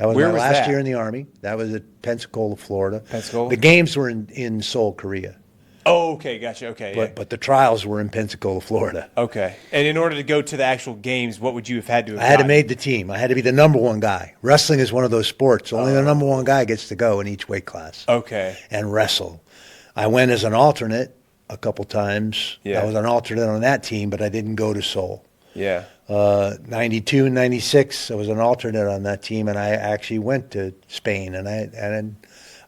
That was Where my was last that? year in the Army. That was at Pensacola, Florida. Pensacola? The games were in Seoul, Korea, Oh, okay, gotcha. Okay, yeah. but the trials were in Pensacola, Florida. Okay. And in order to go to the actual games, what would you have had to have I had to gotten? make the team. I had to be the number one guy. Wrestling is one of those sports. Only the number Oh. one guy gets to go in each weight class Okay. and wrestle. I went as an alternate a couple times. Yeah. I was an alternate on that team, but I didn't go to Seoul. Yeah. 92 and 96, I was an alternate on that team, and I actually went to Spain, and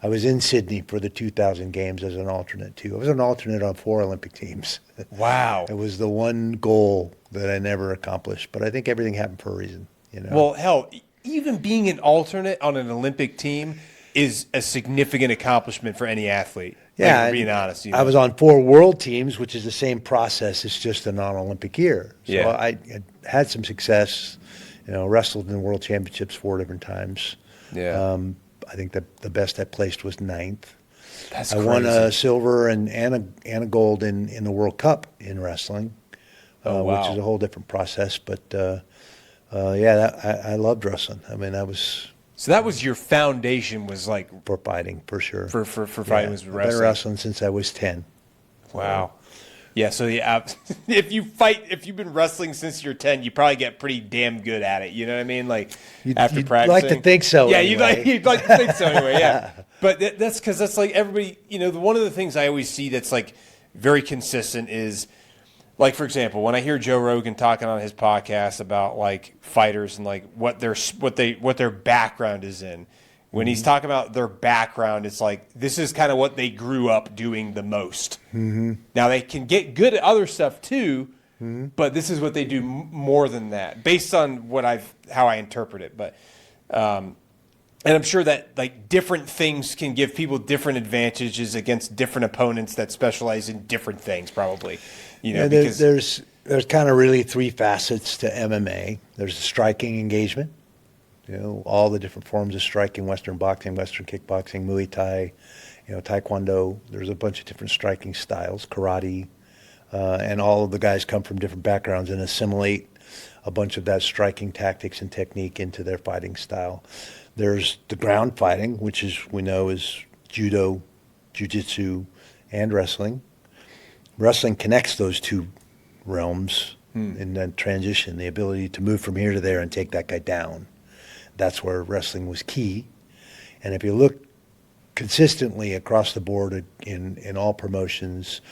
I was in Sydney for the 2000 games as an alternate, too. I was an alternate on 4 Olympic teams. Wow. It was the one goal that I never accomplished, but I think everything happened for a reason. Well, hell, even being an alternate on an Olympic team is a significant accomplishment for any athlete. Yeah, Like, being honest. I was on 4 world teams, which is the same process. It's just a non-Olympic year. So Yeah. I had some success. Wrestled in world championships 4 different times. Yeah. I think the best I placed was 9th. That's I crazy. won a silver and a gold in the World Cup in wrestling, Oh, wow. which is a whole different process. But I loved wrestling. I mean, that was So that was your foundation, was like for fighting for sure. for fighting was I've been wrestling. wrestling since I was 10. Wow. Yeah, so if you've been wrestling since you're 10, you probably get pretty damn good at it. You know what I mean? Like after You'd practicing. like to think so. Yeah, anyway. you'd like to think so anyway. Yeah, but that's because that's like everybody. One of the things I always see that's like very consistent is, like, for example, when I hear Joe Rogan talking on his podcast about like fighters and like what their background is in. When he's talking about their background, it's like this is kind of what they grew up doing the most. Mm-hmm. Now they can get good at other stuff too, but this is what they do more than that, based on how I interpret it. But and I'm sure that like different things can give people different advantages against different opponents that specialize in different things, probably. Because there's kind of really 3 facets to MMA. There's the striking engagement. All the different forms of striking: Western boxing, Western kickboxing, Muay Thai, Taekwondo. There's a bunch of different striking styles, karate, and all of the guys come from different backgrounds and assimilate a bunch of that striking tactics and technique into their fighting style. There's the ground fighting, which we know is judo, jiu-jitsu, and wrestling. Wrestling connects those 2 realms in that transition, the ability to move from here to there and take that guy down. That's where wrestling was key. And if you look consistently across the board in all promotions,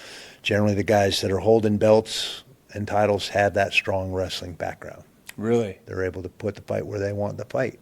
generally the guys that are holding belts and titles have that strong wrestling background. really, They're able to put the fight where they want the fight.